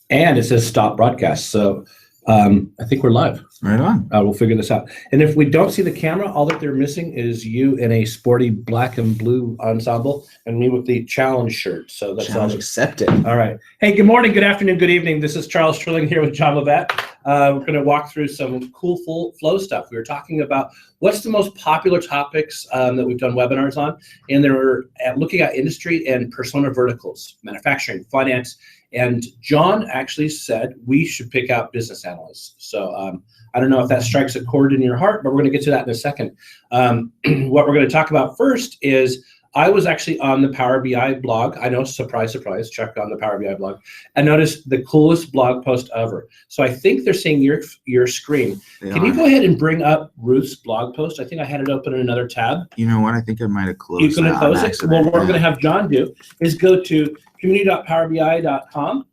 And it says stop broadcast. So I think we're live. Right on. We'll figure this out. And if we don't see the camera, all that they're missing is you in a sporty black and blue ensemble and me with the challenge shirt. So that's challenge accepted. All right. Hey, good morning, good afternoon, good evening. This is Charles Trilling here with Jon Levesque. We're going to walk through some cool flow stuff. We were talking about what's the most popular topics that we've done webinars on, and they were looking at industry and persona verticals, manufacturing, finance, and Jon actually said we should pick out business analysts. So I don't know if that strikes a chord in your heart, but we're going to get to that in a second. What we're going to talk about first is I was actually on the Power BI blog. I know, surprise, surprise, check on the Power BI blog, and noticed the coolest blog post ever. So I think they're seeing your screen. Can you go ahead and bring up Ruth's blog post? I think I had it open in another tab. You know what? I think I might have closed it. You're going to close it? Well, what we're going to have Jon do is go to community.powerbi.com.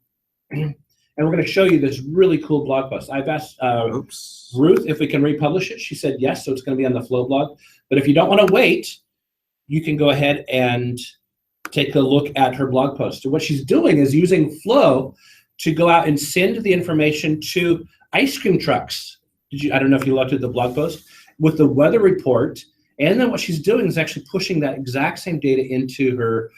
And we're going to show you this really cool blog post. I've asked Ruth if we can republish it. She said yes, so it's going to be on the Flow blog. But if you don't want to wait, you can go ahead and take a look at her blog post. And what she's doing is using Flow to go out and send the information to ice cream trucks. I don't know if you looked at the blog post, with the weather report. And then what she's doing is actually pushing that exact same data into her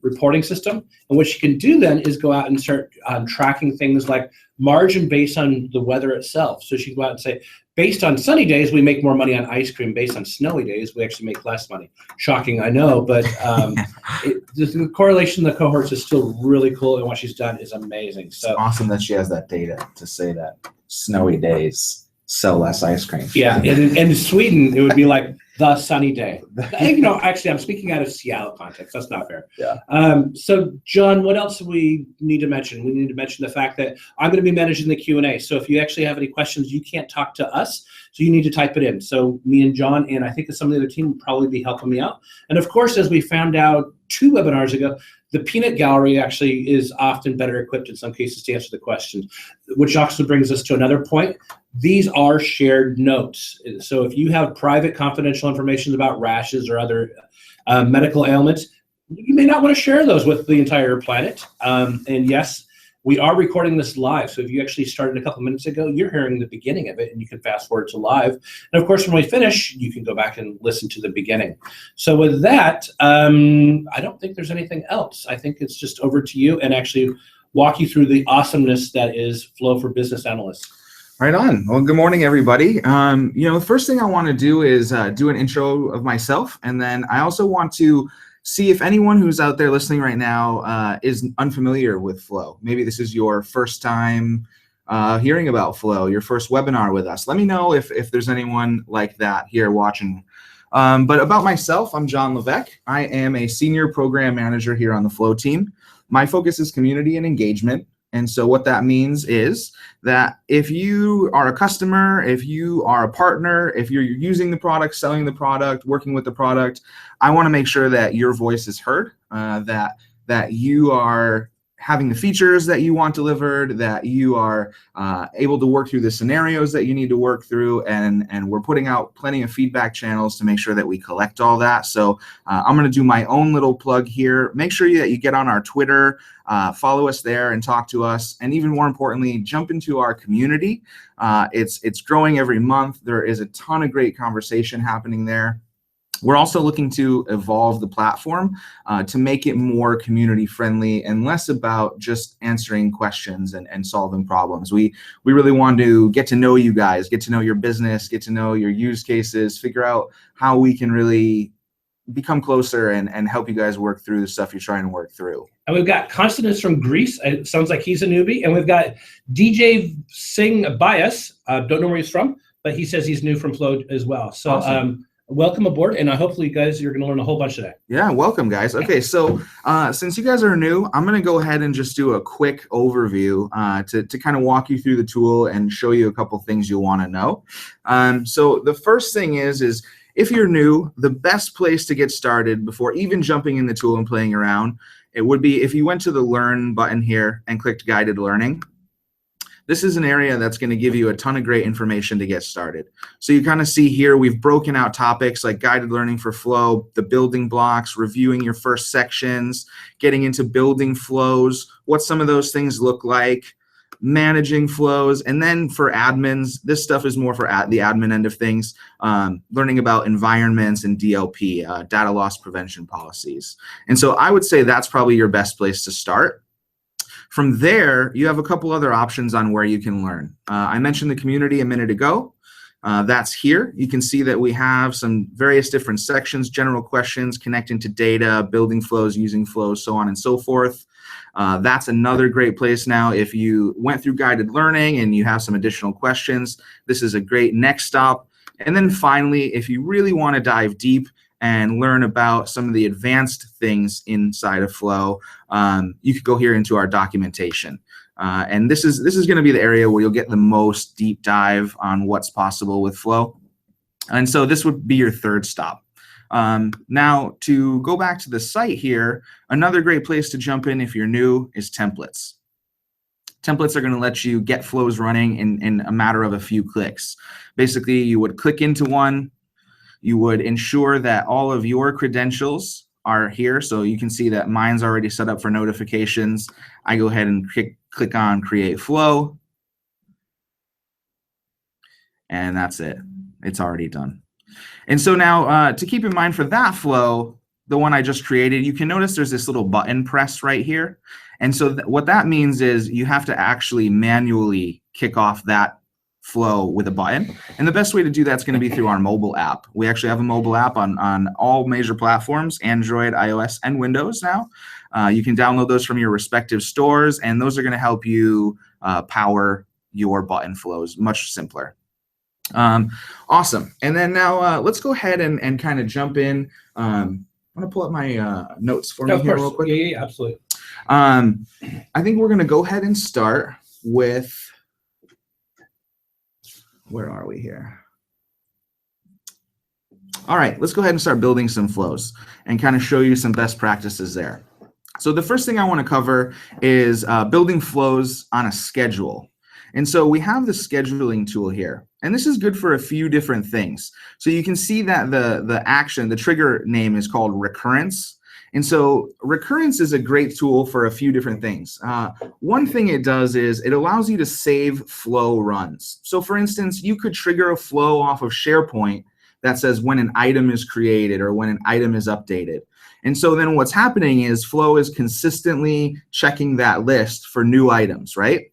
reporting system. And what she can do then is go out and start tracking things like margin based on the weather itself. So she can go out and say, based on sunny days, we make more money on ice cream. Based on snowy days, we actually make less money. Shocking, I know, but the correlation of the cohorts is still really cool, and what she's done is amazing. So it's awesome that she has that data to say that snowy days sell less ice cream. Yeah, and in Sweden, it would be like the sunny day. You know, actually, I'm speaking out of Seattle context. That's not fair. Yeah. So, Jon, what else do we need to mention? We need to mention the fact that I'm going to be managing the Q&A. So if you actually have any questions, you can't talk to us, so you need to type it in. So me and Jon, and I think some of the other team will probably be helping me out. And of course, as we found out 2 webinars ago, the peanut gallery actually is often better equipped in some cases to answer the questions, which also brings us to another point. These are shared notes. So if you have private confidential information about rashes or other medical ailments, you may not want to share those with the entire planet. And yes, we are recording this live. So if you actually started a couple minutes ago, you're hearing the beginning of it, and you can fast forward to live. And of course, when we finish, you can go back and listen to the beginning. So with that, I don't think there's anything else. I think it's just over to you and actually walk you through the awesomeness that is Flow for Business Analysts. Right on. Well, good morning, everybody. You know, the first thing I want to do is do an intro of myself, and then I also want to see if anyone who's out there listening right now is unfamiliar with Flow. Maybe this is your first time hearing about Flow, your first webinar with us. Let me know if there's anyone like that here watching. But about myself, I'm Jon Levesque. I am a senior program manager here on the Flow team. My focus is community and engagement. And so what that means is that if you are a customer, if you are a partner, if you're using the product, selling the product, working with the product, I want to make sure that your voice is heard, that you are having the features that you want delivered, that you are able to work through the scenarios that you need to work through, and we're putting out plenty of feedback channels to make sure that we collect all that. So I'm going to do my own little plug here. Make sure that you get on our Twitter, follow us there and talk to us, and even more importantly, jump into our community. It's growing every month. There is a ton of great conversation happening there. We're also looking to evolve the platform to make it more community friendly and less about just answering questions and solving problems. We really want to get to know you guys, get to know your business, get to know your use cases, figure out how we can really become closer and help you guys work through the stuff you're trying to work through. And we've got Constance from Greece. It sounds like he's a newbie. And we've got DJ Singh Bias. Don't know where he's from, but he says he's new from Flow as well. So awesome. Welcome aboard, and hopefully, guys, you're going to learn a whole bunch today. Yeah, welcome, guys. Okay, so since you guys are new, I'm going to go ahead and just do a quick overview to kind of walk you through the tool and show you a couple things you'll want to know. So the first thing is if you're new, the best place to get started before even jumping in the tool and playing around, it would be if you went to the Learn button here and clicked Guided Learning. This is an area that's going to give you a ton of great information to get started. So you kind of see here, we've broken out topics like guided learning for flow, the building blocks, reviewing your first sections, getting into building flows, what some of those things look like, managing flows, and then for admins, this stuff is more for the admin end of things, learning about environments and DLP, data loss prevention policies. And so I would say that's probably your best place to start. From there, you have a couple other options on where you can learn. I mentioned the community a minute ago. That's here. You can see that we have some various different sections, general questions, connecting to data, building flows, using flows, so on and so forth. That's another great place now. If you went through guided learning and you have some additional questions, this is a great next stop. And then finally, if you really want to dive deep and learn about some of the advanced things inside of Flow, you could go here into our documentation. And this is going to be the area where you'll get the most deep dive on what's possible with Flow. And so this would be your third stop. Now, to go back to the site here, another great place to jump in if you're new is templates. Templates are going to let you get flows running in a matter of a few clicks. Basically, you would click into one. You would ensure that all of your credentials are here. So you can see that mine's already set up for notifications. I go ahead and click on Create Flow. And that's it. It's already done. And so now to keep in mind for that flow, the one I just created, you can notice there's this little button press right here. And so what that means is you have to actually manually kick off that flow with a button. And the best way to do that's going to be through our mobile app. We actually have a mobile app on all major platforms, Android, iOS, and Windows now. You can download those from your respective stores, and those are going to help you power your button flows much simpler. Awesome. And then now let's go ahead and kind of jump in. I'm going to pull up my notes for me here real quick. Yeah, absolutely. I think we're going to go ahead and start with, where are we here? All right, let's go ahead and start building some flows and kind of show you some best practices there. So the first thing I want to cover is building flows on a schedule. And so we have the scheduling tool here, and this is good for a few different things. So you can see that the trigger name is called Recurrence. And so Recurrence is a great tool for a few different things. One thing it does is it allows you to save flow runs. So for instance, you could trigger a flow off of SharePoint that says when an item is created or when an item is updated. And so then what's happening is Flow is consistently checking that list for new items, right?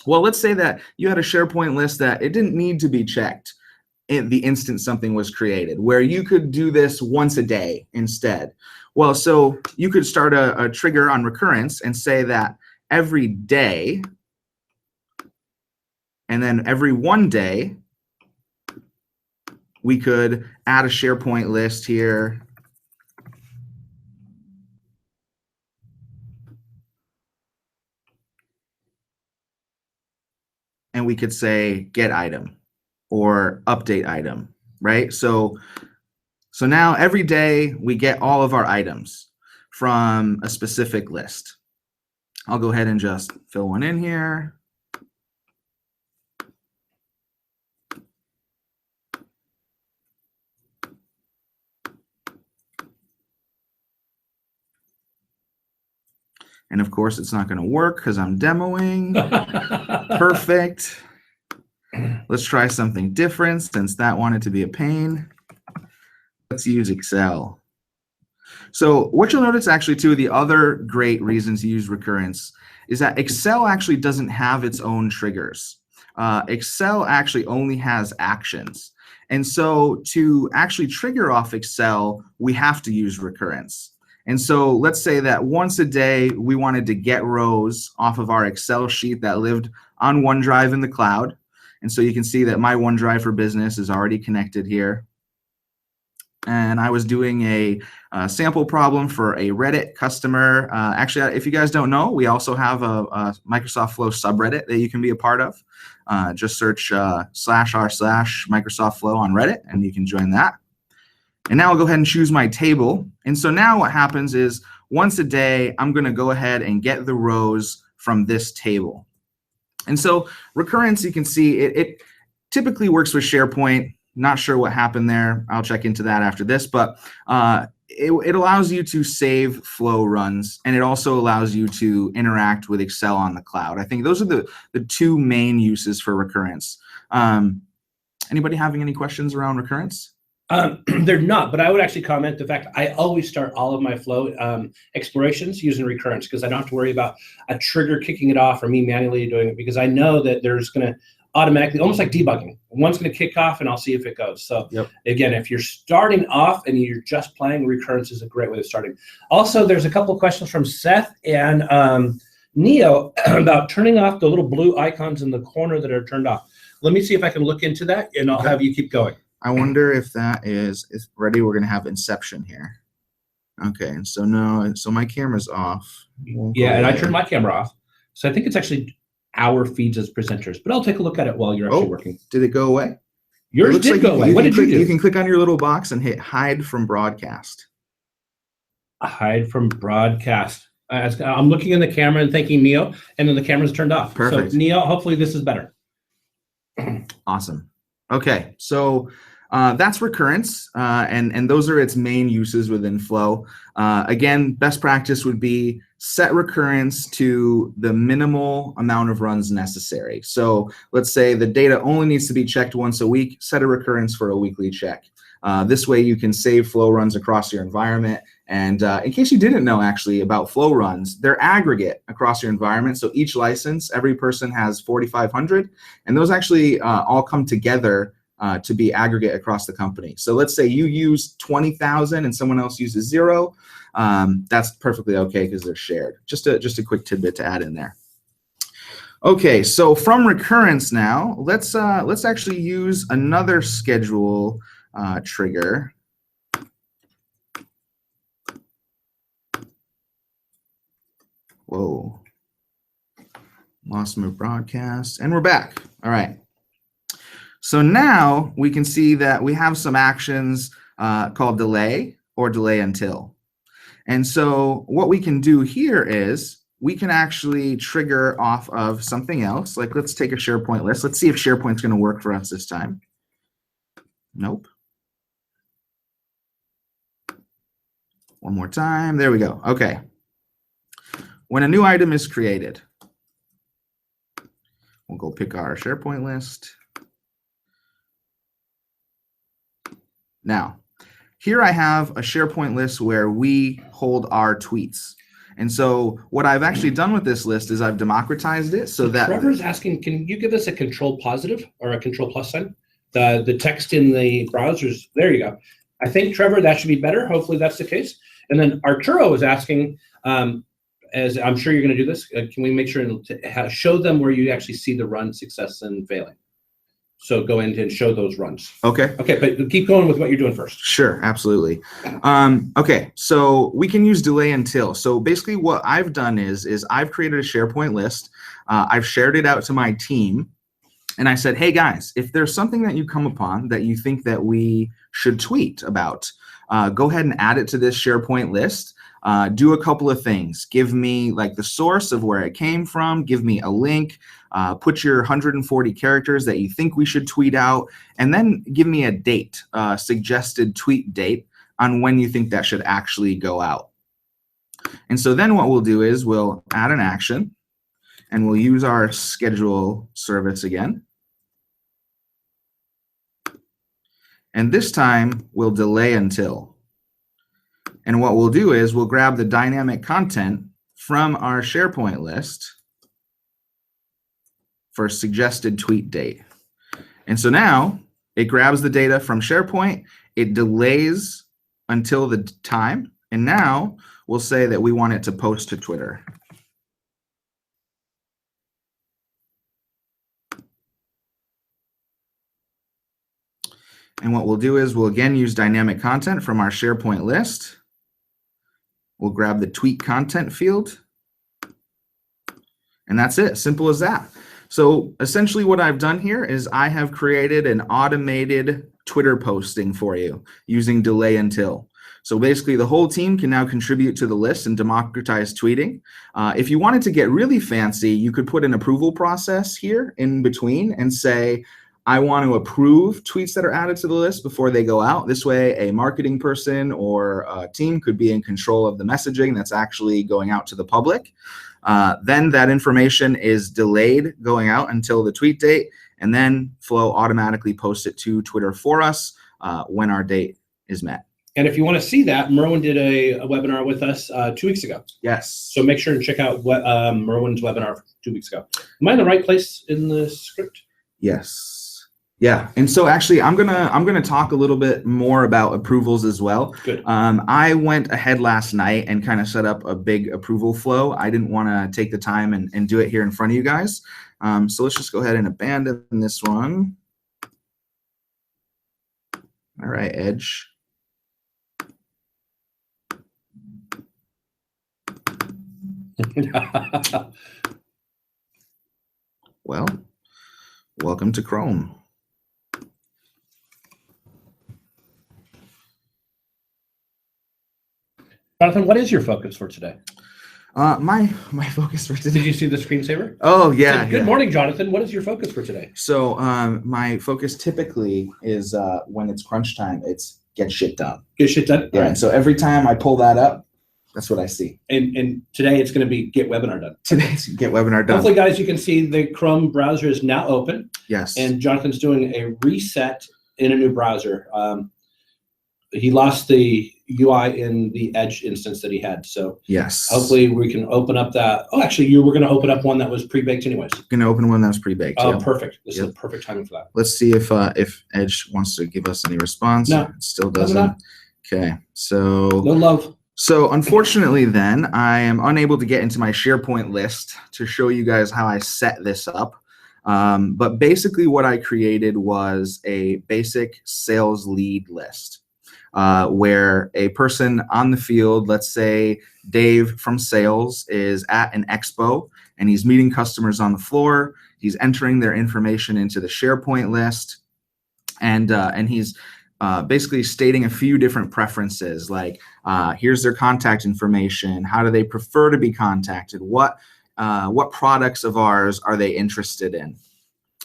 Well, let's say that you had a SharePoint list that it didn't need to be checked in the instant something was created, where you could do this once a day instead. Well, so you could start a trigger on Recurrence and say that every day, and then every one day, we could add a SharePoint list here. And we could say get item or update item, right? So now every day we get all of our items from a specific list. I'll go ahead and just fill one in here. And of course, it's not going to work because I'm demoing. Perfect. Let's try something different since that wanted to be a pain. Let's use Excel. So what you'll notice actually too, the other great reason to use Recurrence is that Excel actually doesn't have its own triggers. Excel actually only has actions. And so to actually trigger off Excel, we have to use Recurrence. And so let's say that once a day, we wanted to get rows off of our Excel sheet that lived on OneDrive in the cloud. And so you can see that my OneDrive for Business is already connected here. And I was doing a sample problem for a Reddit customer. Actually, if you guys don't know, we also have a Microsoft Flow subreddit that you can be a part of. Just search /r/Microsoft Flow on Reddit, and you can join that. And now I'll go ahead and choose my table. And so now what happens is once a day, I'm going to go ahead and get the rows from this table. And so recurrence, you can see it typically works with SharePoint. Not sure what happened there. I'll check into that after this, but it allows you to save flow runs, and it also allows you to interact with Excel on the cloud. I think those are the two main uses for recurrence. Anybody having any questions around recurrence? They're not, but I would actually comment the fact I always start all of my flow explorations using recurrence, because I don't have to worry about a trigger kicking it off or me manually doing it, because I know that there's going to automatically, almost like debugging, one's going to kick off and I'll see if it goes. So again, if you're starting off and you're just playing, recurrence is a great way of starting. Also, there's a couple of questions from Seth and Neo about turning off the little blue icons in the corner that are turned off. Let me see if I can look into that, and I'll have you keep going. I wonder if that is ready. We're going to have Inception here. Okay, and so no, so my camera's off. Yeah, and I turned my camera off. So I think it's actually our feeds as presenters, but I'll take a look at it while you're actually working. Did it go away? Yours did go away. What did you do? You can click on your little box and hit hide from broadcast. Hide from broadcast. I'm looking in the camera and thanking Neo, and then the camera's turned off. Perfect. So Neo, hopefully this is better. Awesome. Okay, so that's recurrence, and those are its main uses within Flow. Again, best practice would be set recurrence to the minimal amount of runs necessary. So let's say the data only needs to be checked once a week, set a recurrence for a weekly check. This way you can save flow runs across your environment. And in case you didn't know actually about flow runs, they're aggregate across your environment. So each license, every person has 4,500, and those actually all come together to be aggregate across the company. So let's say you use 20,000 and someone else uses 0. That's perfectly okay because they're shared. Just a quick tidbit to add in there. Okay, so from recurrence now, let's actually use another schedule trigger. Whoa, lost my broadcast, and we're back. All right. So now we can see that we have some actions called delay or delay until. And so what we can do here is we can actually trigger off of something else. Like let's take a SharePoint list. Let's see if SharePoint's going to work for us this time. Nope. One more time. There we go. Okay. When a new item is created, we'll go pick our SharePoint list. Now, here I have a SharePoint list where we hold our tweets. And so what I've actually done with this list is I've democratized it so that— Trevor's asking, can you give us a control positive or a control plus sign? The text in the browsers, there you go. I think, Trevor, that should be better. Hopefully that's the case. And then Arturo is asking, as I'm sure you're going to do this, can we make sure to show them where you actually see the run success and failing? So go in and show those runs. Okay. Okay, but keep going with what you're doing first. Sure, absolutely. Okay, so we can use delay until. So basically what I've done is I've created a SharePoint list. I've shared it out to my team. And I said, hey guys, if there's something that you come upon that you think that we should tweet about, go ahead and add it to this SharePoint list. Do a couple of things. Give me like the source of where it came from. Give me a link. Put your 140 characters that you think we should tweet out. And then give me a date, suggested tweet date on when you think that should actually go out. And so then what we'll do is we'll add an action. And we'll use our schedule service again. And this time, we'll delay until. And what we'll do is we'll grab the dynamic content from our SharePoint list for suggested tweet date. And so now, it grabs the data from SharePoint, it delays until the time, and now we'll say that we want it to post to Twitter. And what we'll do is we'll again use dynamic content from our SharePoint list. We'll grab the tweet content field. And that's it, simple as that. So essentially what I've done here is I have created an automated Twitter posting for you using delay until. So basically the whole team can now contribute to the list and democratize tweeting. If you wanted to get really fancy, you could put an approval process here in between and say, I want to approve tweets that are added to the list before they go out. This way, a marketing person or a team could be in control of the messaging that's actually going out to the public. Then that information is delayed going out until the tweet date, and then Flow automatically posts it to Twitter for us when our date is met. And if you want to see that, Merwin did a webinar with us 2 weeks ago. Yes. So make sure and check out what Merwin's webinar 2 weeks ago. Am I in the right place in the script? Yes. Yeah, and so actually, I'm gonna talk a little bit more about approvals as well. Good. I went ahead last night and kind of set up a big approval flow. I didn't want to take the time and do it here in front of you guys. So let's just go ahead and abandon this one. All right, Edge. Well, welcome to Chrome. Jonathan, what is your focus for today? My focus for today. Did you see the screensaver? Oh yeah. Good morning, Jonathan. What is your focus for today? So my focus typically is when it's crunch time, it's get shit done. Get shit done. Yeah. And so every time I pull that up, that's what I see. And today it's going to be get webinar done. Today's get webinar done. Hopefully, guys, you can see the Chrome browser is now open. Yes. And Jonathan's doing a reset in a new browser. He lost the UI in the Edge instance that he had. So yes, hopefully we can open up that. Oh, actually, you were going to open up one that was pre-baked anyways. Going to open one that was pre-baked. Oh, yep. Perfect. This is the perfect timing for that. Let's see if Edge wants to give us any response. No, it still doesn't. Okay, so no love. So unfortunately, then I am unable to get into my SharePoint list to show you guys how I set this up. But basically, what I created was a basic sales lead list. Where a person on the field, let's say Dave from sales, is at an expo and he's meeting customers on the floor. He's entering their information into the SharePoint list, and he's basically stating a few different preferences, like here's their contact information, how do they prefer to be contacted, what products of ours are they interested in.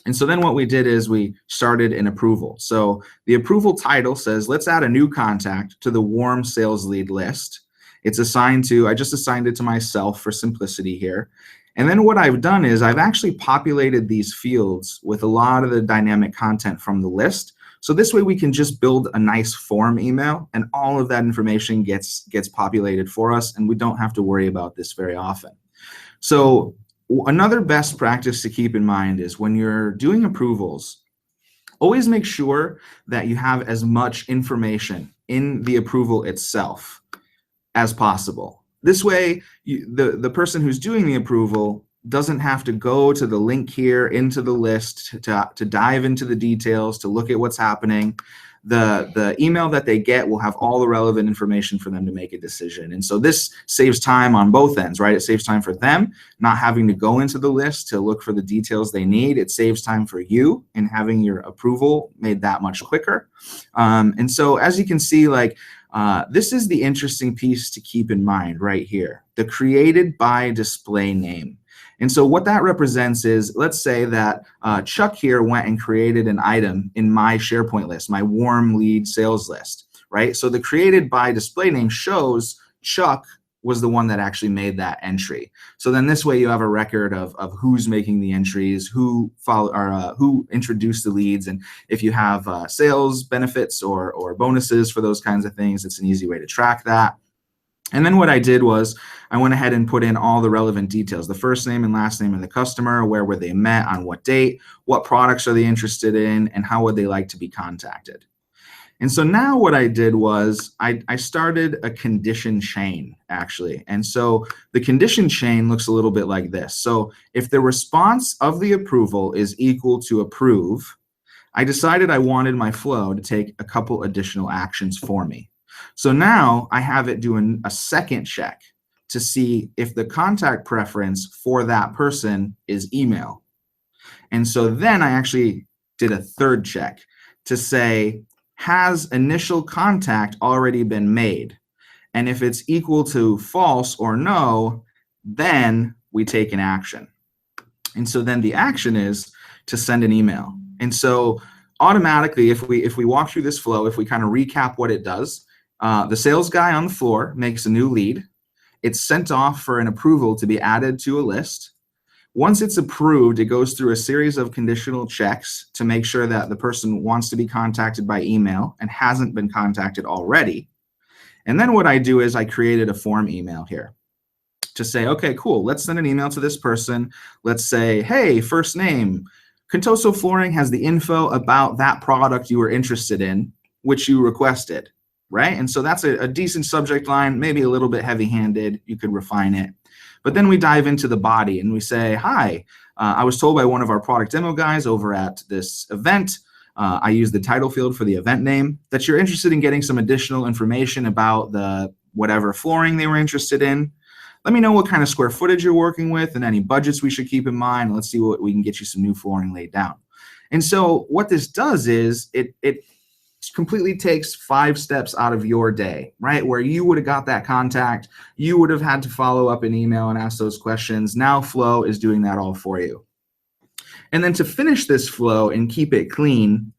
And so then what we did is we started an approval. So the approval title says, let's add a new contact to the warm sales lead list. It's assigned to, I just assigned it to myself for simplicity here. And then what I've done is I've actually populated these fields with a lot of the dynamic content from the list. So this way we can just build a nice form email and all of that information gets populated for us, and we don't have to worry about this very often. So another best practice to keep in mind is when you're doing approvals, always make sure that you have as much information in the approval itself as possible. This way, the person who's doing the approval doesn't have to go to the link here into the list to dive into the details, to look at what's happening. The email that they get will have all the relevant information for them to make a decision. And so this saves time on both ends, right? It saves time for them not having to go into the list to look for the details they need. It saves time for you in having your approval made that much quicker. And so as you can see, like this is the interesting piece to keep in mind right here, the created by display name. And so what that represents is, let's say that Chuck here went and created an item in my SharePoint list, my warm lead sales list, right? So the created by display name shows Chuck was the one that actually made that entry. So then this way you have a record of who's making the entries, who introduced the leads, and if you have sales benefits or bonuses for those kinds of things, it's an easy way to track that. And then what I did was I went ahead and put in all the relevant details, the first name and last name of the customer, where were they met, on what date, what products are they interested in, and how would they like to be contacted. And so now what I did was I started a condition chain, actually. And so the condition chain looks a little bit like this. So if the response of the approval is equal to approve, I decided I wanted my flow to take a couple additional actions for me. So now I have it doing a second check to see if the contact preference for that person is email. And so then I actually did a third check to say, has initial contact already been made? And if it's equal to false or no, then we take an action. And so then the action is to send an email. And so automatically, if we walk through this flow, if we kind of recap what it does, the sales guy on the floor makes a new lead. It's sent off for an approval to be added to a list. Once it's approved, it goes through a series of conditional checks to make sure that the person wants to be contacted by email and hasn't been contacted already. And then what I do is I created a form email here to say, okay, cool, let's send an email to this person. Let's say, hey, first name, Contoso Flooring has the info about that product you were interested in, which you requested, right? And so that's a decent subject line, maybe a little bit heavy-handed. You could refine it. But then we dive into the body and we say, hi, I was told by one of our product demo guys over at this event, I use the title field for the event name, that you're interested in getting some additional information about the whatever flooring they were interested in. Let me know what kind of square footage you're working with and any budgets we should keep in mind. Let's see what we can get you some new flooring laid down. And so what this does is it completely takes 5 steps out of your day, right? Where you would have got that contact, you would have had to follow up an email and ask those questions. Now Flow is doing that all for you. And then to finish this flow and keep it clean,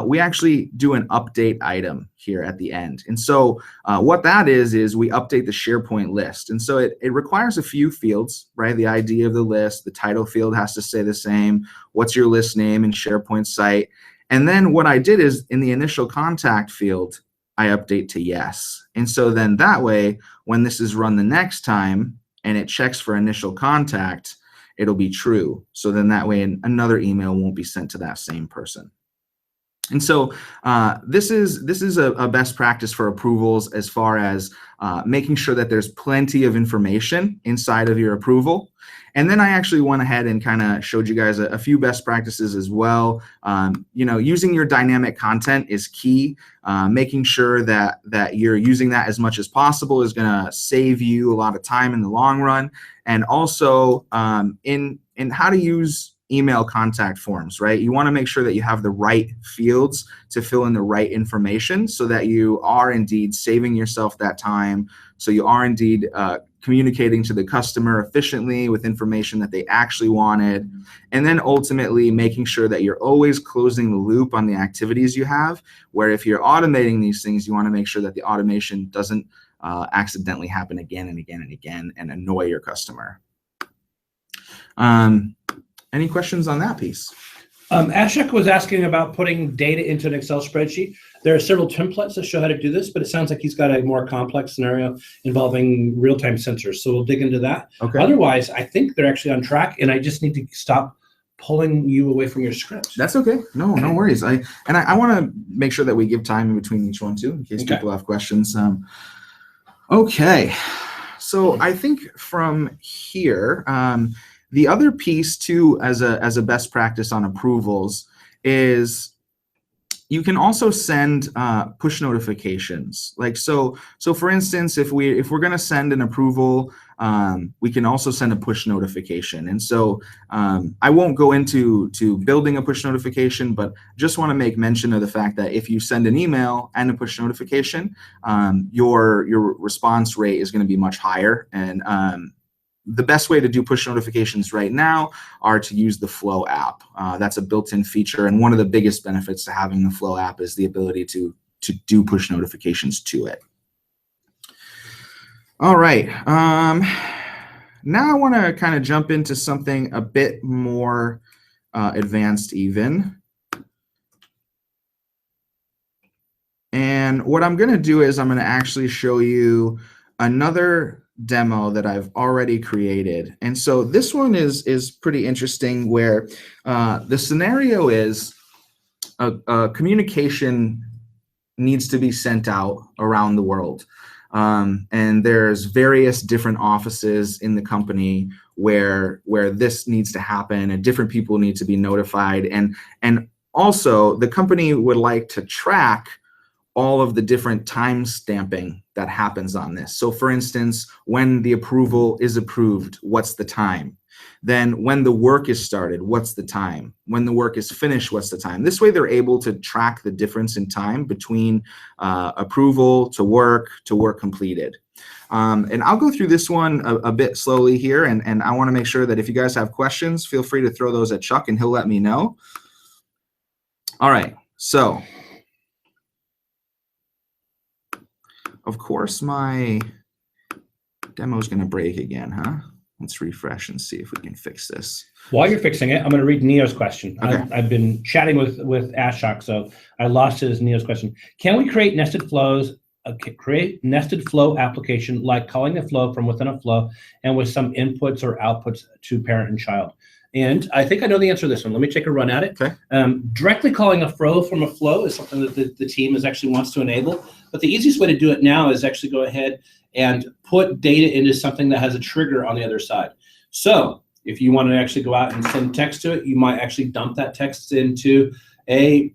we actually do an update item here at the end. And so what that is we update the SharePoint list. And so it requires a few fields, right? The ID of the list, the title field has to stay the same. What's your list name and SharePoint site? And then what I did is in the initial contact field, I update to yes. And so then that way, when this is run the next time and it checks for initial contact, it'll be true. So then that way another email won't be sent to that same person. And so this is a best practice for approvals as far as making sure that there's plenty of information inside of your approval. And then I actually went ahead and kind of showed you guys a few best practices as well. Using your dynamic content is key. Making sure that you're using that as much as possible is going to save you a lot of time in the long run. And also in how to use email contact forms, right? You want to make sure that you have the right fields to fill in the right information so that you are indeed saving yourself that time. So you are indeed communicating to the customer efficiently with information that they actually wanted. And then ultimately making sure that you're always closing the loop on the activities you have, where if you're automating these things, you want to make sure that the automation doesn't accidentally happen again and again and again and annoy your customer. Any questions on that piece? Ashok was asking about putting data into an Excel spreadsheet. There are several templates that show how to do this, but it sounds like he's got a more complex scenario involving real-time sensors. So we'll dig into that. Okay. Otherwise, I think they're actually on track, and I just need to stop pulling you away from your script. That's okay. No worries. I want to make sure that we give time in between each one too, in case people have questions. Okay. So I think from here, the other piece too, as a best practice on approvals, is you can also send push notifications. Like so for instance, if we're going to send an approval, we can also send a push notification. And so I won't go into building a push notification, but just want to make mention of the fact that if you send an email and a push notification, your response rate is going to be much higher. And the best way to do push notifications right now are to use the Flow app. That's a built-in feature, and one of the biggest benefits to having the Flow app is the ability to do push notifications to it. All right. Now I want to kind of jump into something a bit more advanced even. And what I'm going to do is I'm going to actually show you another demo that I've already created. And so this one is pretty interesting, where the scenario is a communication needs to be sent out around the world. And there's various different offices in the company where this needs to happen, and different people need to be notified. And also the company would like to track all of the different time stamping that happens on this. So for instance, when the approval is approved, what's the time? Then when the work is started, what's the time? When the work is finished, what's the time? This way they're able to track the difference in time between approval to work completed. And I'll go through this one a bit slowly here, and I want to make sure that if you guys have questions, feel free to throw those at Chuck and he'll let me know. All right, so of course my demo is going to break again, huh? Let's refresh and see if we can fix this. While you're fixing it, I'm going to read Neo's question. Okay. I've been chatting with Ashok, so I lost Neo's question. Can we create nested flows? Create nested flow application like calling a flow from within a flow and with some inputs or outputs to parent and child? And I think I know the answer to this one. Let me take a run at it. Okay. Directly calling a flow from a flow is something that the team actually wants to enable. But the easiest way to do it now is actually go ahead and put data into something that has a trigger on the other side. So if you want to actually go out and send text to it, you might actually dump that text into a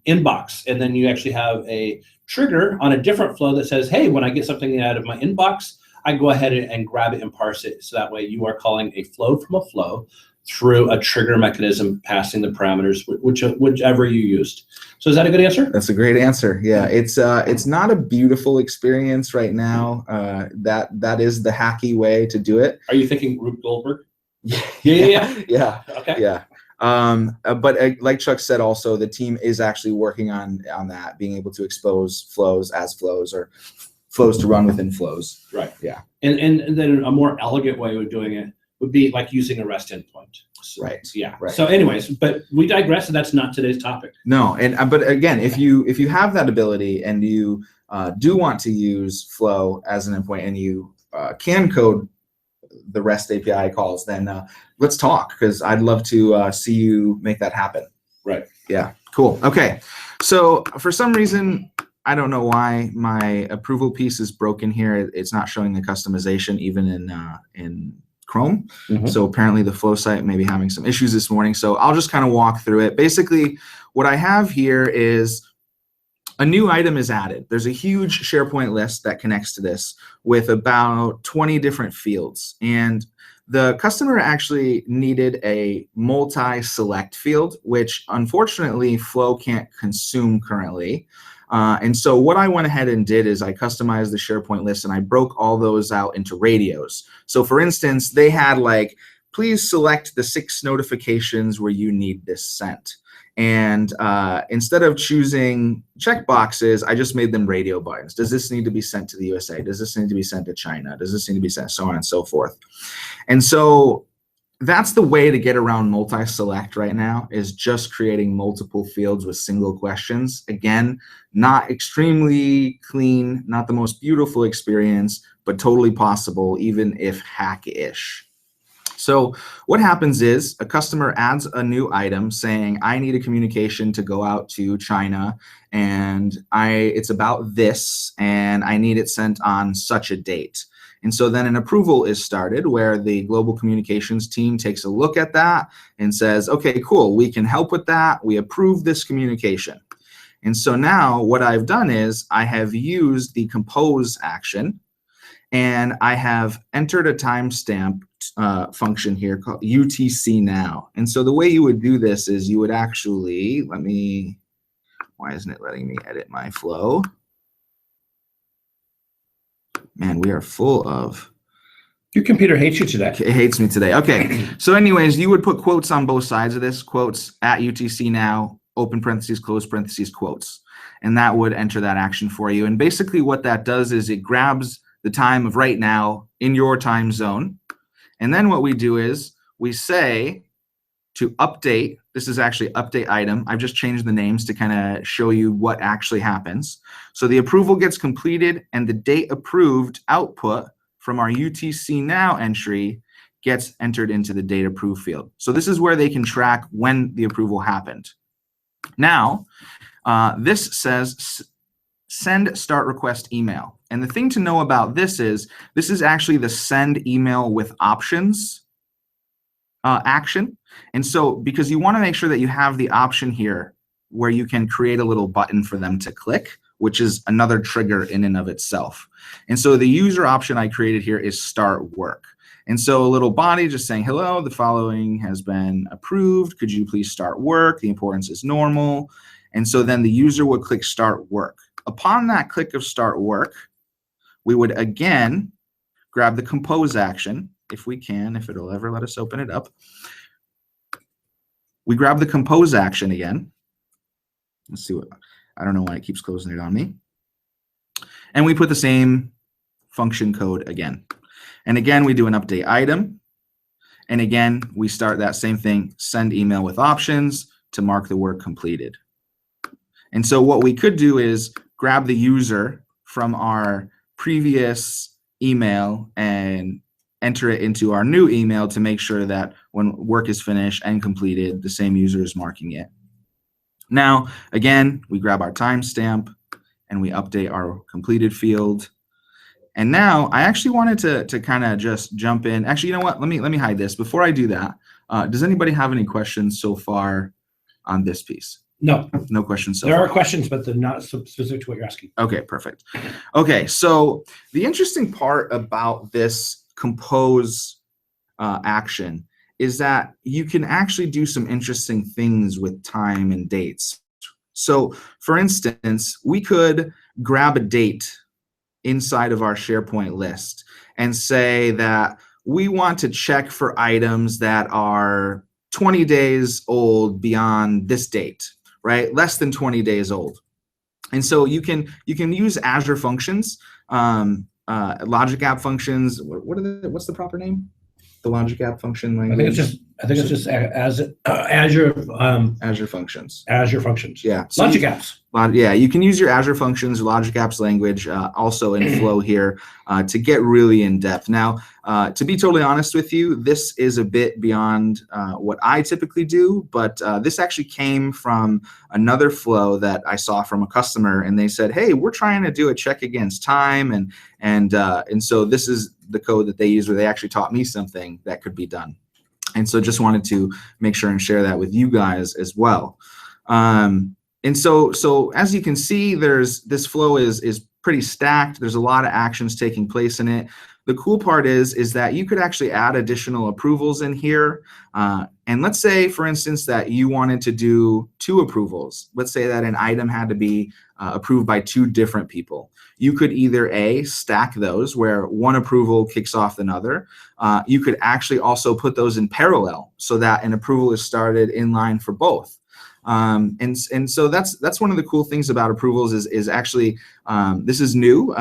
inbox, and then you actually have a trigger on a different flow that says, hey, when I get something out of my inbox, I go ahead and grab it and parse it. So that way you are calling a flow from a flow through a trigger mechanism, passing the parameters, whichever you used. So is that a good answer? That's a great answer. Yeah, it's not a beautiful experience right now. That is the hacky way to do it. Are you thinking Rube Goldberg? Yeah. Okay. Yeah. But like Chuck said, also the team is actually working on that, being able to expose flows as flows or flows to run within flows. Right. Yeah. And then a more elegant way of doing it would be like using a REST endpoint. So, right. Yeah. Right. So anyways, but we digress, and that's not today's topic. No, but again, if you have that ability and you do want to use flow as an endpoint and you can code the REST API calls, then let's talk, because I'd love to see you make that happen. Right. Yeah. Cool. Okay. So for some reason, I don't know why my approval piece is broken here. It's not showing the customization even in Chrome. Mm-hmm. So apparently the flow site may be having some issues this morning. So I'll just kind of walk through it. Basically, what I have here is a new item is added. There's a huge SharePoint list that connects to this with about 20 different fields. And the customer actually needed a multi-select field, which unfortunately Flow can't consume currently. And so what I went ahead and did is I customized the SharePoint list and I broke all those out into radios. So for instance, they had like, please select the 6 notifications where you need this sent. And instead of choosing checkboxes, I just made them radio buttons. Does this need to be sent to the USA? Does this need to be sent to China? Does this need to be sent, so on and so forth? And so that's the way to get around multi-select right now, is just creating multiple fields with single questions. Again, not extremely clean, not the most beautiful experience, but totally possible, even if hack-ish. So what happens is a customer adds a new item saying, I need a communication to go out to China, and it's about this, and I need it sent on such a date. And so then an approval is started where the global communications team takes a look at that and says, okay, cool, we can help with that. We approve this communication. And so now what I've done is I have used the compose action, and I have entered a timestamp function here called UTC Now. And so the way you would do this is you would actually, why isn't it letting me edit my flow? Man, we are full of... Your computer hates you today. It hates me today. Okay. So anyways, you would put quotes on both sides of this, quotes at UTC Now, open parentheses, close parentheses, quotes. And that would enter that action for you. And basically what that does is it grabs the time of right now in your time zone. And then what we do is we say to update, this is actually update item. I've just changed the names to kind of show you what actually happens. So the approval gets completed and the date approved output from our UTC Now entry gets entered into the date approved field. So this is where they can track when the approval happened. Now, this says send start request email. And the thing to know about this is actually the send email with options action. And so because you want to make sure that you have the option here where you can create a little button for them to click, which is another trigger in and of itself. And so the user option I created here is start work. And so a little body just saying, hello, the following has been approved. Could you please start work? The importance is normal. And so then the user would click start work. Upon that click of start work, we would again grab the compose action, if we can, if it'll ever let us open it up. We grab the compose action again. Let's see what, I don't know why it keeps closing it on me. And we put the same function code again. And again, we do an update item. And again, we start that same thing, send email with options to mark the work completed. And so what we could do is grab the user from our previous email and enter it into our new email to make sure that when work is finished and completed, the same user is marking it. Now, again, we grab our timestamp and we update our completed field. And now I actually wanted to kind of just jump in. Actually, you know what? Let me hide this. Before I do that, does anybody have any questions so far on this piece? No. No questions so far. There are far. questions, but they're not specific to what you're asking. Okay, perfect. Okay, so the interesting part about this compose action is that you can actually do some interesting things with time and dates. So for instance, we could grab a date inside of our SharePoint list and say that we want to check for items that are 20 days old beyond this date, right? Less than 20 days old. And so you can use Azure functions, logic app functions. What's the proper name? The logic app function language. I think it's just Azure Azure functions. Azure functions. Yeah. So logic apps. Yeah, you can use your Azure functions, logic apps language, also in Flow here to get really in depth. Now, to be totally honest with you, this is a bit beyond what I typically do, but this actually came from another flow that I saw from a customer, and they said, "Hey, we're trying to do a check against time," and so this is the code that they use, where they actually taught me something that could be done. And so just wanted to make sure and share that with you guys as well. And so as you can see, this flow is pretty stacked. There's a lot of actions taking place in it. The cool part is that you could actually add additional approvals in here. And let's say, for instance, that you wanted to do 2 approvals. Let's say that an item had to be approved by 2 different people. You could either A, stack those where one approval kicks off another. You could actually also put those in parallel so that an approval is started in line for both. And so that's one of the cool things about approvals is actually, this is new.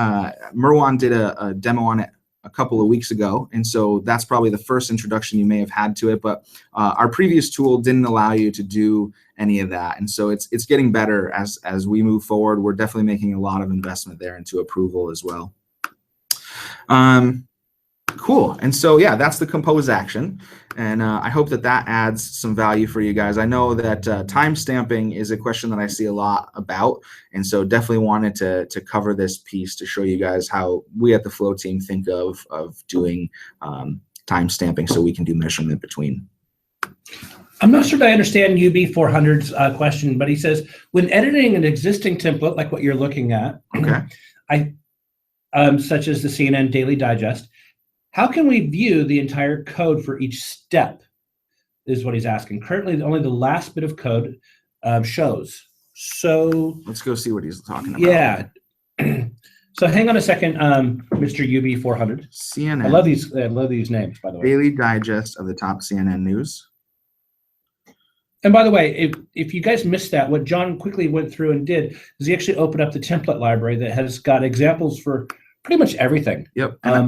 Merwan did a demo on it a couple of weeks ago, and so that's probably the first introduction you may have had to it, but our previous tool didn't allow you to do any of that, and so it's getting better as we move forward. We're definitely making a lot of investment there into approval as well. Cool. And so, yeah, that's the compose action. And I hope that adds some value for you guys. I know that time stamping is a question that I see a lot about. And so definitely wanted to cover this piece to show you guys how we at the Flow team think of doing time stamping so we can do measurement between. I'm not sure that I understand UB400's question, but he says, when editing an existing template, like what you're looking at, okay, such as the CNN Daily Digest, how can we view the entire code for each step, is what he's asking. Currently, only the last bit of code shows. So let's go see what he's talking about. Yeah. So hang on a second, Mr. UB400. CNN. I love these names, by the way. Daily Digest of the top CNN news. And by the way, if you guys missed that, what John quickly went through and did is he actually opened up the template library that has got examples for pretty much everything. Yep. I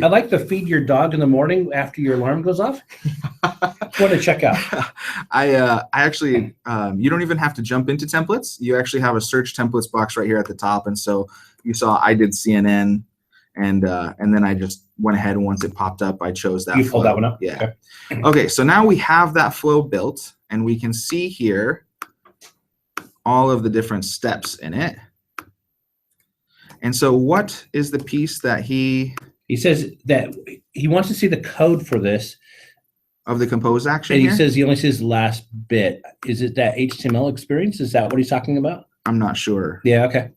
like the feed your dog in the morning after your alarm goes off. It's one to check out. I actually, you don't even have to jump into templates. You actually have a search templates box right here at the top. And so you saw I did CNN, and then I just went ahead, and once it popped up, I chose that. You pulled that one up? Yeah. Okay, so now we have that flow built, and we can see here all of the different steps in it. And so what is the piece that he says that he wants to see the code for this of the compose action? And he here? says he only sees last bit. Is it that HTML experience? Is that what he's talking about? I'm not sure. Yeah, okay.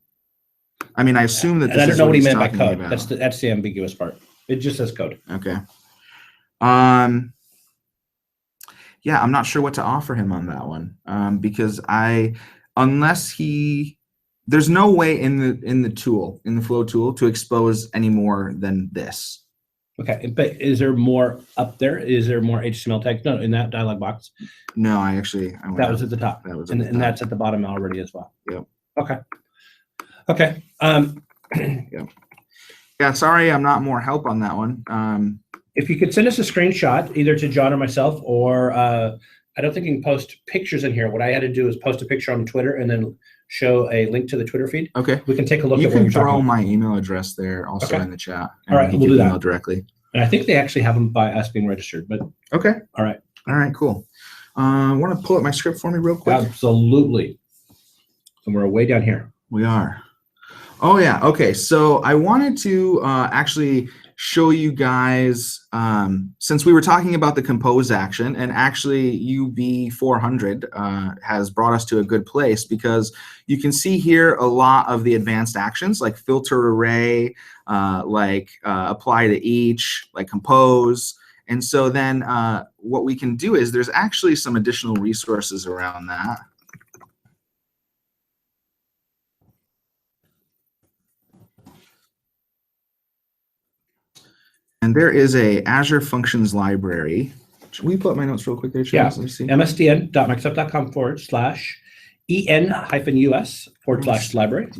I mean, I assume that this I don't is know what he meant by talking code. about. That's the ambiguous part. It just says code. Okay. Yeah, I'm not sure what to offer him on that one, because there's no way in the flow tool to expose any more than this. Okay, but is there more up there? Is there more HTML text? No, in that dialog box. No, I that was at the top. That was and that's at the bottom already as well. Yep. Okay. Yeah, sorry, I'm not more help on that one. If you could send us a screenshot, either to John or myself, or I don't think you can post pictures in here. What I had to do is post a picture on Twitter and then show a link to the Twitter feed. Okay. We can take a look at what You you're can throw talking my email address there also in the chat. All right, we'll do that. Email directly. And I think they actually have them by us being registered, but okay. All right, cool. Want to pull up my script for me real quick? Absolutely. And we're way down here. We are. Oh yeah, okay. So I wanted to actually show you guys, since we were talking about the compose action, and actually UB400 has brought us to a good place, because you can see here a lot of the advanced actions like filter array, apply to each, like compose. And so then what we can do is there's actually some additional resources around that. And there is a Azure Functions library. Should we put up my notes real quick there, Chad? Yeah, Let me see. msdn.microsoft.com/en-us/library.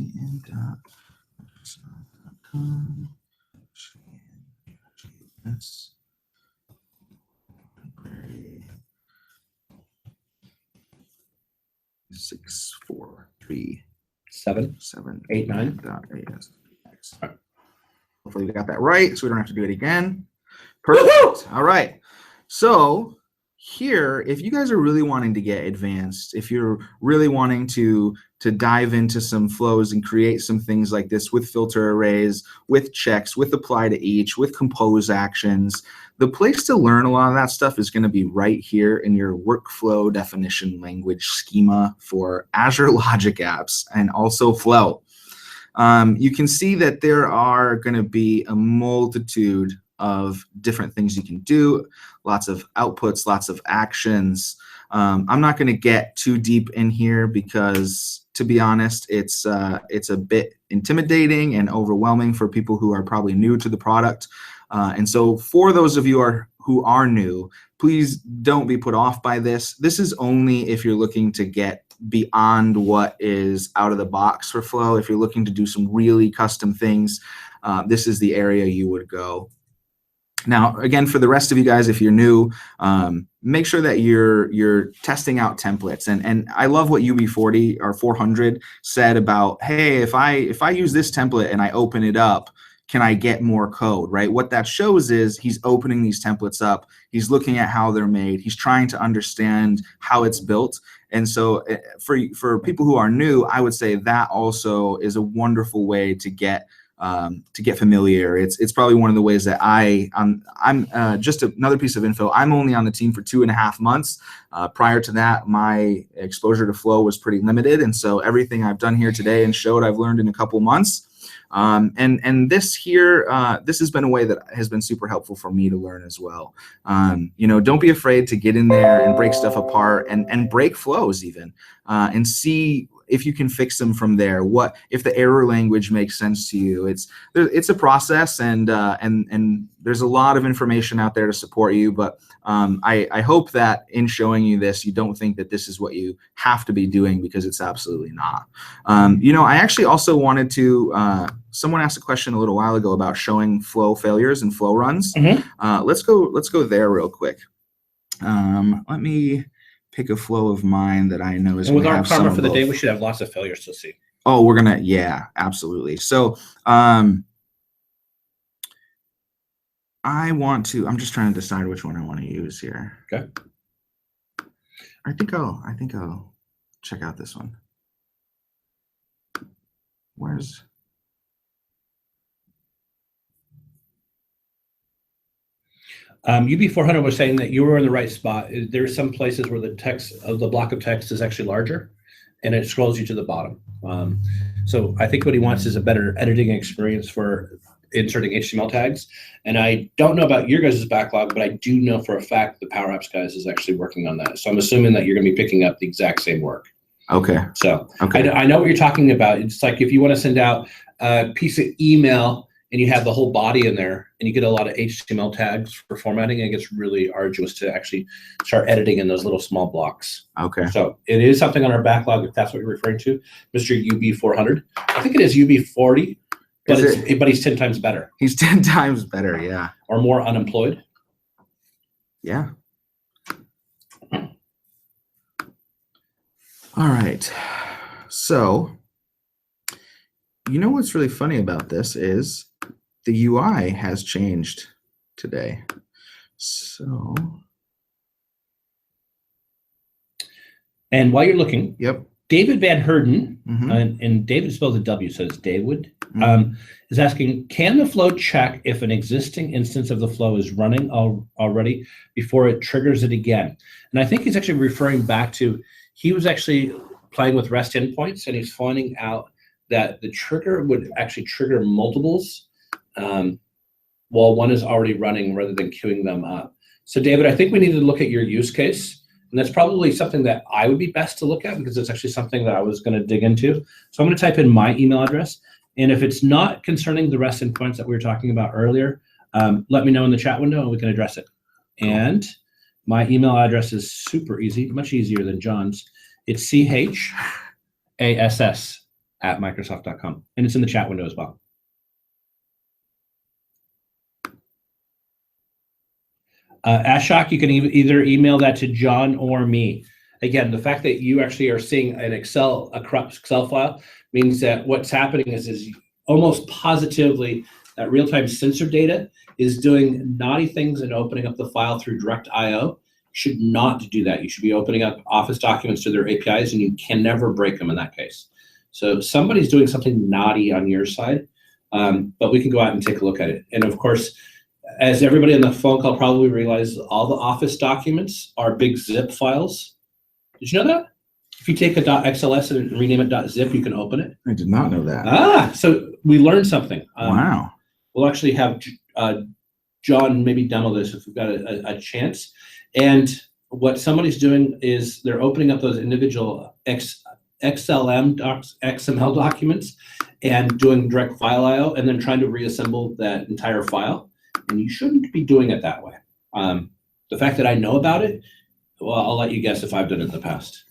Six, 4, 3, 7, 7, 8, 9. Hopefully we got that right, so we don't have to do it again. Perfect. All right. So here, if you guys are really wanting to get advanced, if you're really wanting to dive into some flows and create some things like this with filter arrays, with checks, with apply to each, with compose actions, the place to learn a lot of that stuff is going to be right here in your workflow definition language schema for Azure Logic Apps and also Flow. You can see that there are going to be a multitude of different things you can do, lots of outputs, lots of actions. I'm not going to get too deep in here because, to be honest, it's a bit intimidating and overwhelming for people who are probably new to the product. And so for those of you who are new, please don't be put off by this. This is only if you're looking to get beyond what is out of the box for Flow. If you're looking to do some really custom things, this is the area you would go. Now, again, for the rest of you guys, if you're new, make sure that you're testing out templates. And I love what UB40 or 400 said about, hey, if I use this template and I open it up, can I get more code, right? What that shows is he's opening these templates up. He's looking at how they're made. He's trying to understand how it's built. And so for people who are new, I would say that also is a wonderful way to get familiar. It's probably one of the ways that I'm just another piece of info. I'm only on the team for 2.5 months. Prior to that, my exposure to Flow was pretty limited. And so everything I've done here today and showed I've learned in a couple months. And this here, this has been a way that has been super helpful for me to learn as well. Don't be afraid to get in there and break stuff apart and break flows even, and see if you can fix them from there. What if the error language makes sense to you? It's a process, and there's a lot of information out there to support you. But I hope that in showing you this, you don't think that this is what you have to be doing, because it's absolutely not. I actually also wanted to. Someone asked a question a little while ago about showing flow failures and flow runs. Mm-hmm. Let's go there real quick. Let me pick a flow of mine that I know is. And with our karma for the day, we should have lots of failures to see. Oh, yeah, absolutely. So I'm just trying to decide which one I want to use here. Okay. I think I'll check out this one. UB400 was saying that you were in the right spot. There are some places where the text of the block of text is actually larger, and it scrolls you to the bottom. So I think what he wants is a better editing experience for inserting HTML tags. And I don't know about your guys' backlog, but I do know for a fact the Power Apps guys is actually working on that. So I'm assuming that you're going to be picking up the exact same work. Okay. So okay. I know what you're talking about. It's like if you want to send out a piece of email and you have the whole body in there and you get a lot of HTML tags for formatting, it gets really arduous to actually start editing in those little small blocks. Okay. So it is something on our backlog, if that's what you're referring to, Mr. UB400. I think it is UB40, but but he's 10 times better. He's 10 times better, yeah. Or more unemployed. Yeah. All right. So, you know what's really funny about this is the UI has changed today. So. And while you're looking, yep. David Van Herden, and David spells a W, so it's David, is asking, can the flow check if an existing instance of the flow is running already before it triggers it again? And I think he's actually referring back to, he was actually playing with REST endpoints, and he's finding out that the trigger would actually trigger multiples while one is already running rather than queuing them up. So David, I think we need to look at your use case. And that's probably something that I would be best to look at because it's actually something that I was going to dig into. So I'm going to type in my email address. And if it's not concerning the REST endpoints that we were talking about earlier, let me know in the chat window and we can address it. And my email address is super easy, much easier than John's. It's chass@microsoft.com. And it's in the chat window as well. Ashok, you can either email that to John or me. Again, the fact that you actually are seeing a corrupt Excel file means that what's happening is almost positively that real-time sensor data is doing naughty things and opening up the file through direct I/O. You should not do that. You should be opening up Office documents to their APIs, and you can never break them in that case. So somebody's doing something naughty on your side, but we can go out and take a look at it. And of course, as everybody on the phone call probably realized, all the Office documents are big zip files. Did you know that? If you take a .xls and rename it .zip, you can open it. I did not know that. So we learned something. Wow. We'll actually have John maybe demo this if we've got a chance. And what somebody's doing is they're opening up those individual XML documents and doing direct file I/O and then trying to reassemble that entire file. And you shouldn't be doing it that way. The fact that I know about it, well, I'll let you guess if I've done it in the past.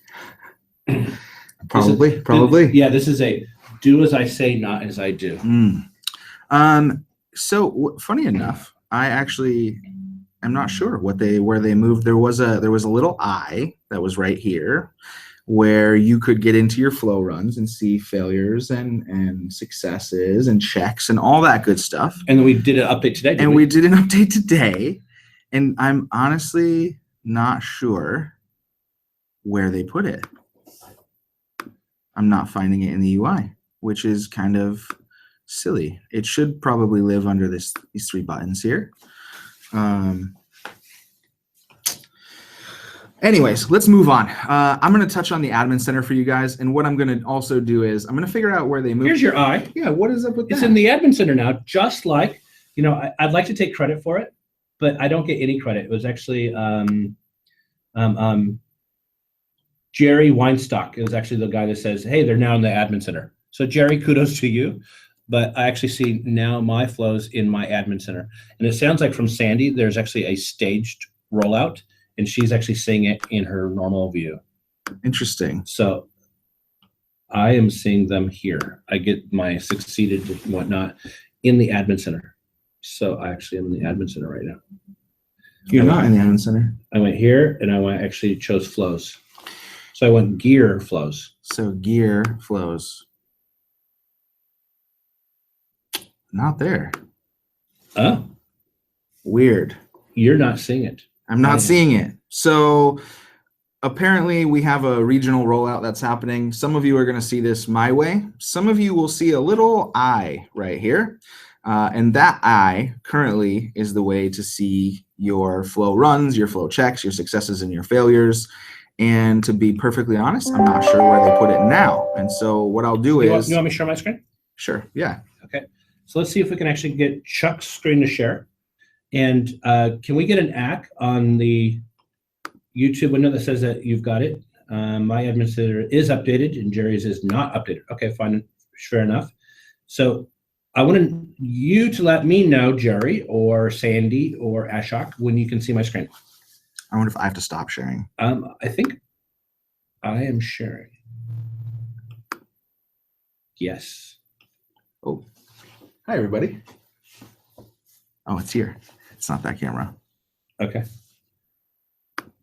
Probably. Yeah, this is a do as I say, not as I do. So funny enough, I actually am not sure where they moved. There was a little eye that was right here, where you could get into your flow runs and see failures and successes and checks and all that good stuff. And we did an update today. We did an update today, and I'm honestly not sure where they put it. I'm not finding it in the UI, which is kind of silly. It should probably live under these three buttons here. Anyways, let's move on. I'm going to touch on the admin center for you guys. And what I'm going to also do is I'm going to figure out where they moved. Here's your eye. Yeah, what is up with that? It's in the admin center now, just like, I'd like to take credit for it, but I don't get any credit. It was actually Jerry Weinstock. It was actually the guy that says, hey, they're now in the admin center. So Jerry, kudos to you. But I actually see now my flows in my admin center. And it sounds like from Sandy, there's actually a staged rollout. And she's actually seeing it in her normal view. Interesting. So I am seeing them here. I get my succeeded and whatnot in the admin center. So I actually am in the admin center right now. You're not in the admin center. I went here and I actually chose flows. So I went gear flows. So gear flows. Not there. Oh. Weird. You're not seeing it. I'm not seeing it. So apparently we have a regional rollout that's happening. Some of you are going to see this my way. Some of you will see a little eye right here. And that eye currently is the way to see your flow runs, your flow checks, your successes and your failures. And to be perfectly honest, I'm not sure where they put it now. And so what I'll do is... You want me to share my screen? Sure, yeah. Okay. So let's see if we can actually get Chuck's screen to share. And can we get an ACK on the YouTube window that says that you've got it? My administrator is updated and Jerry's is not updated. Okay, fine, fair enough. So I want you to let me know, Jerry or Sandy or Ashok, when you can see my screen. I wonder if I have to stop sharing. I think I am sharing. Yes. Oh, hi everybody. Oh, it's here. It's not that camera. Okay.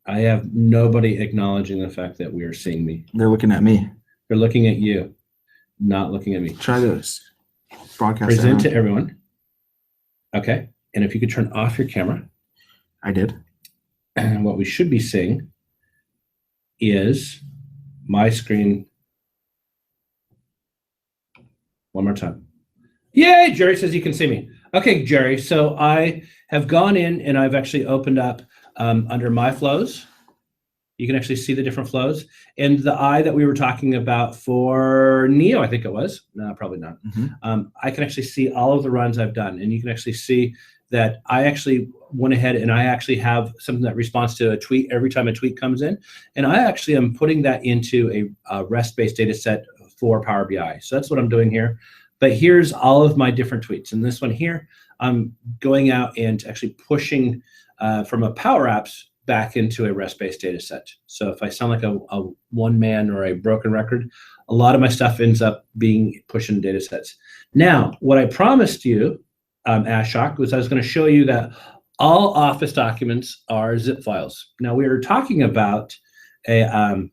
I have nobody acknowledging the fact that we are seeing me. They're looking at me. They're looking at you, not looking at me. Try this. Broadcast. Present to everyone. Okay. And if you could turn off your camera. I did. And what we should be seeing is my screen. One more time. Yay, Jerry says you can see me. Okay, Jerry, so I have gone in and I've actually opened up under my flows. You can actually see the different flows. And the eye that we were talking about for Neo, I think it was. No, probably not. I can actually see all of the runs I've done. And you can actually see that I actually went ahead and I actually have something that responds to a tweet every time a tweet comes in. And I actually am putting that into a REST-based data set for Power BI. So that's what I'm doing here. But here's all of my different tweets. And this one here, I'm going out and actually pushing from a Power Apps back into a REST-based data set. So if I sound like a one man or a broken record, a lot of my stuff ends up being pushed in data sets. Now, what I promised you, Ashok, was I was going to show you that all Office documents are zip files. Now, we were talking about a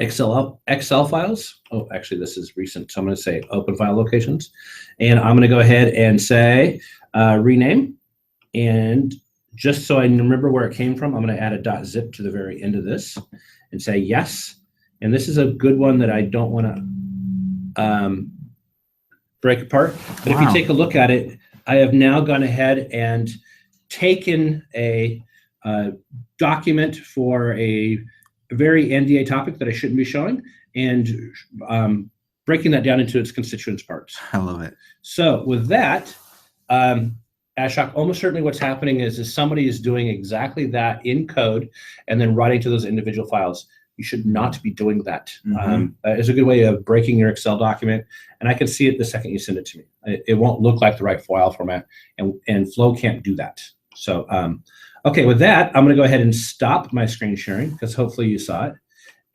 Excel files. Oh, actually, this is recent. So I'm going to say open file locations. And I'm going to go ahead and say rename. And just so I remember where it came from, I'm going to add a .zip to the very end of this and say yes. And this is a good one that I don't want to break apart. But if you take a look at it, I have now gone ahead and taken a document for a very NDA topic that I shouldn't be showing and breaking that down into its constituent parts. I love it. So with that, Ashok, almost certainly what's happening is somebody is doing exactly that in code and then writing to those individual files. You should not be doing that. It's a good way of breaking your Excel document, and I can see it the second you send it to me. It won't look like the right file format, and Flow can't do that. So, okay, with that, I'm going to go ahead and stop my screen sharing because hopefully you saw it,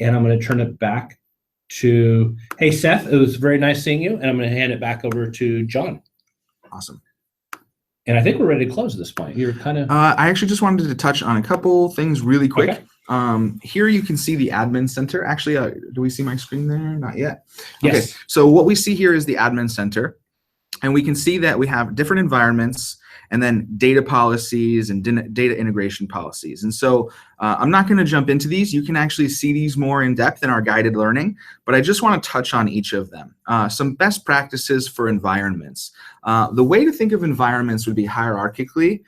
and I'm going to turn it back to, hey, Seth, it was very nice seeing you, and I'm going to hand it back over to John. Awesome. And I think we're ready to close at this point. You're kind of... I actually just wanted to touch on a couple things really quick. Okay. Here you can see the admin center. Actually, do we see my screen there? Not yet. Yes. Okay, so what we see here is the admin center. And we can see that we have different environments and then data policies and data integration policies. And so I'm not going to jump into these. You can actually see these more in depth in our guided learning, but I just want to touch on each of them. Some best practices for environments. The way to think of environments would be hierarchically.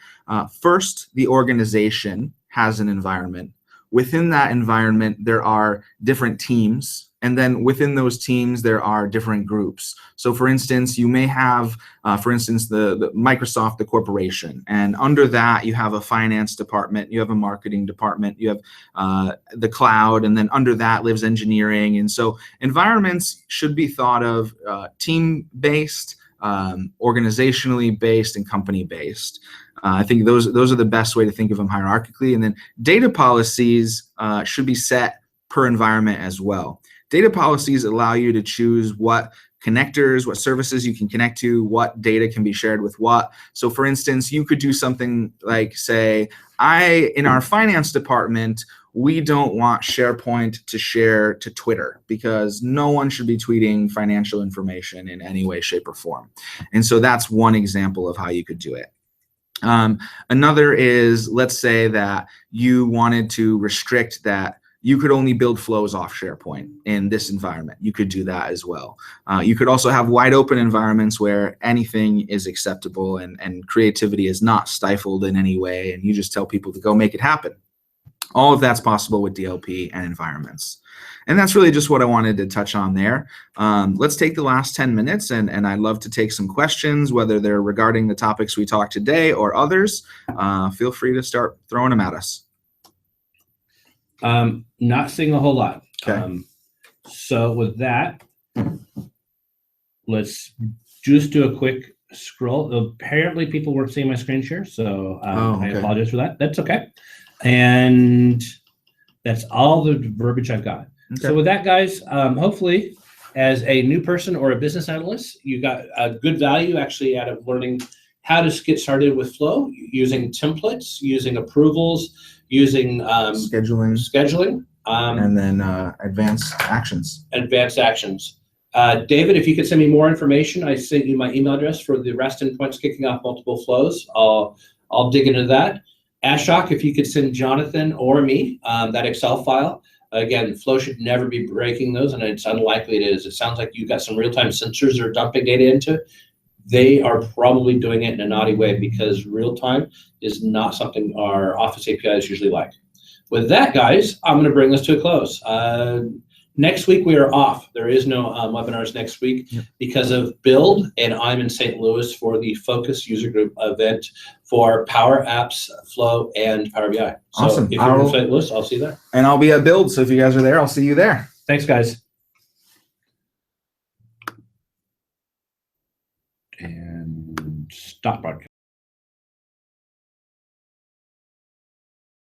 First, the organization has an environment. Within that environment, there are different teams. And then within those teams, there are different groups. So for instance, you may have, for instance, the Microsoft, the corporation. And under that, you have a finance department, you have a marketing department, you have the cloud, and then under that lives engineering. And so environments should be thought of team-based, organizationally based, and company-based. I think those are the best way to think of them hierarchically. And then data policies should be set per environment as well. Data policies allow you to choose what connectors, what services you can connect to, what data can be shared with what. So for instance, you could do something like say, in our finance department, we don't want SharePoint to share to Twitter because no one should be tweeting financial information in any way, shape, or form. And so that's one example of how you could do it. Another is, let's say that you wanted to restrict that you could only build flows off SharePoint in this environment. You could do that as well. You could also have wide open environments where anything is acceptable and creativity is not stifled in any way, and you just tell people to go make it happen. All of that's possible with DLP and environments. And that's really just what I wanted to touch on there. Let's take the last 10 minutes, and I'd love to take some questions, whether they're regarding the topics we talked today or others. Feel free to start throwing them at us. Not seeing a whole lot. Okay. So with that, let's just do a quick scroll. Apparently people weren't seeing my screen share, so I apologize for that. That's okay. And that's all the verbiage I've got. Okay. So with that, guys, hopefully as a new person or a business analyst, you got a good value actually out of learning how to get started with Flow, using templates, using approvals, using scheduling, and then advanced actions. David, if you could send me more information, I sent you my email address for the REST endpoints kicking off multiple flows. I'll dig into that. Ashok, if you could send Jonathan or me that Excel file. Again, Flow should never be breaking those, and it's unlikely it is. It sounds like you've got some real-time sensors that are dumping data into it. They are probably doing it in a naughty way, because real-time is not something our Office APIs usually like. With that, guys, I'm going to bring this to a close. Next week, we are off. There is no webinars next week because of Build, and I'm in St. Louis for the Focus User Group event for Power Apps, Flow, and Power BI. So awesome. If you're in St. Louis, I'll see you there. And I'll be at Build, so if you guys are there, I'll see you there. Thanks, guys. And stop broadcast.